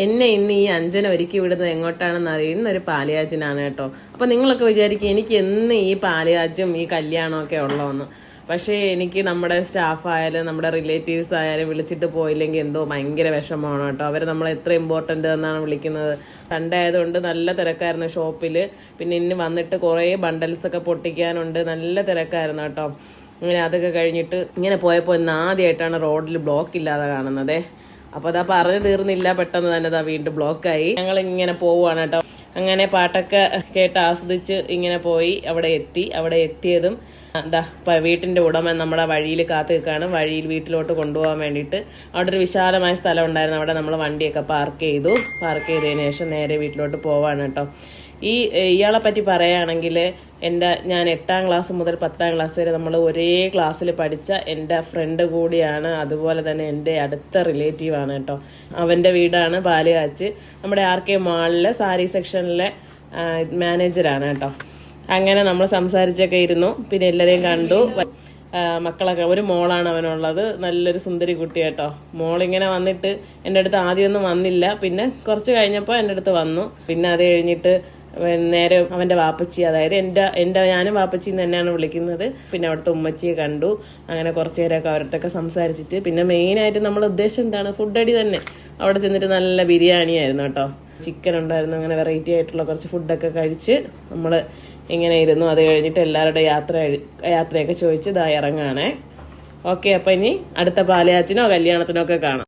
എന്നെ ഇന്ന് ഈ അഞ്ജന ഒരുക്കി വിടുന്നത് എങ്ങോട്ടാണെന്ന് അറിയുന്ന ഒരു പാലുകാച്ചിനാണ് കേട്ടോ. അപ്പൊ നിങ്ങളൊക്കെ വിചാരിക്കും എനിക്ക് എന്ന് ഈ പാലുകാച്ചും ഈ കല്യാണമൊക്കെ ഉള്ളതെന്ന്. പക്ഷേ എനിക്ക് നമ്മുടെ സ്റ്റാഫായാലും നമ്മുടെ റിലേറ്റീവ്സ് ആയാലും വിളിച്ചിട്ട് പോയില്ലെങ്കിൽ എന്തോ ഭയങ്കര വിഷമമാണ് കേട്ടോ. അവർ നമ്മളെ എത്ര ഇമ്പോർട്ടൻ്റ് എന്നാണ് വിളിക്കുന്നത്. സൺഡേ ആയതുകൊണ്ട് നല്ല തിരക്കായിരുന്നു ഷോപ്പിൽ. പിന്നെ ഇന്ന് വന്നിട്ട് കുറേ ബണ്ടൽസൊക്കെ പൊട്ടിക്കാനുണ്ട്, നല്ല തിരക്കായിരുന്നു കേട്ടോ. അങ്ങനെ അതൊക്കെ കഴിഞ്ഞിട്ട് ഇങ്ങനെ പോയപ്പോൾ ഇന്ന് ആദ്യമായിട്ടാണ് റോഡിൽ ബ്ലോക്ക് ഇല്ലാതെ കാണുന്നത്. അപ്പോൾ അതാ പറഞ്ഞു തീർന്നില്ല, പെട്ടെന്ന് തന്നെ അതാ വീണ്ടും ബ്ലോക്കായി. ഞങ്ങൾ ഇങ്ങനെ പോവുകയാണ് കേട്ടോ. അങ്ങനെ പാട്ടൊക്കെ കേട്ട് ആസ്വദിച്ച് ഇങ്ങനെ പോയി അവിടെ എത്തിയതും എന്താ വീട്ടിന്റെ ഉടമ നമ്മുടെ വഴിയിൽ കാത്തു നിൽക്കുകയാണ്. വഴിയിൽ വീട്ടിലോട്ട് കൊണ്ടുപോകാൻ വേണ്ടിയിട്ട് അവിടെ ഒരു വിശാലമായ സ്ഥലം ഉണ്ടായിരുന്നു. അവിടെ നമ്മൾ വണ്ടിയൊക്കെ പാർക്ക് ചെയ്തതിന് ശേഷം നേരെ വീട്ടിലോട്ട് പോവാണ് കേട്ടോ. ഇയാളെ പറ്റി പറയുകയാണെങ്കിൽ ഞാൻ 8ാം ക്ലാസ് മുതൽ 10ാം ക്ലാസ് വരെ നമ്മൾ ഒരേ ക്ലാസ്സിൽ പഠിച്ച എൻ്റെ ഫ്രണ്ട് കൂടിയാണ്. അതുപോലെ തന്നെ എൻ്റെ അടുത്ത റിലേറ്റീവാണ് കേട്ടോ. അവൻ്റെ വീടാണ് പാലുകാച്ച്. നമ്മുടെ RK മാളിലെ സാരി സെക്ഷനിലെ മാനേജറാണ് കേട്ടോ. അങ്ങനെ നമ്മൾ സംസാരിച്ചൊക്കെ ഇരുന്നു. പിന്നെ എല്ലാവരെയും കണ്ടു. മക്കളൊക്കെ, ഒരു മോളാണ് അവനുള്ളത്, നല്ലൊരു സുന്ദരി കുട്ടി കേട്ടോ. മോളിങ്ങനെ വന്നിട്ട് എൻ്റെ അടുത്ത് ആദ്യമൊന്നും വന്നില്ല, പിന്നെ കുറച്ച് കഴിഞ്ഞപ്പോൾ എൻ്റെ അടുത്ത് വന്നു. പിന്നെ അത് കഴിഞ്ഞിട്ട് നേരെ അവൻ്റെ വാപ്പച്ചി, അതായത് ഞാനും വാപ്പച്ചി എന്ന് തന്നെയാണ് വിളിക്കുന്നത്. പിന്നെ അവിടുത്തെ ഉമ്മച്ചിയെ കണ്ടു. അങ്ങനെ കുറച്ച് നേരമൊക്കെ അവരടുത്തൊക്കെ സംസാരിച്ചിട്ട് പിന്നെ മെയിനായിട്ട് നമ്മുടെ ഉദ്ദേശം എന്താണ്, ഫുഡ് അടി തന്നെ. അവിടെ ചെന്നിട്ട് നല്ല ബിരിയാണിയായിരുന്നു കേട്ടോ. ചിക്കൻ ഉണ്ടായിരുന്നു. അങ്ങനെ വെറൈറ്റി ആയിട്ടുള്ള കുറച്ച് ഫുഡൊക്കെ കഴിച്ച് നമ്മൾ ഇങ്ങനെ ഇരുന്നു. അത് കഴിഞ്ഞിട്ട് എല്ലാവരുടെ യാത്രയൊക്കെ ചോദിച്ച് ഇതാ ഇറങ്ങാണേ. ഓക്കെ, അപ്പം ഇനി അടുത്ത പാലുകാച്ചിനോ കല്യാണത്തിനോ ഒക്കെ കാണാം.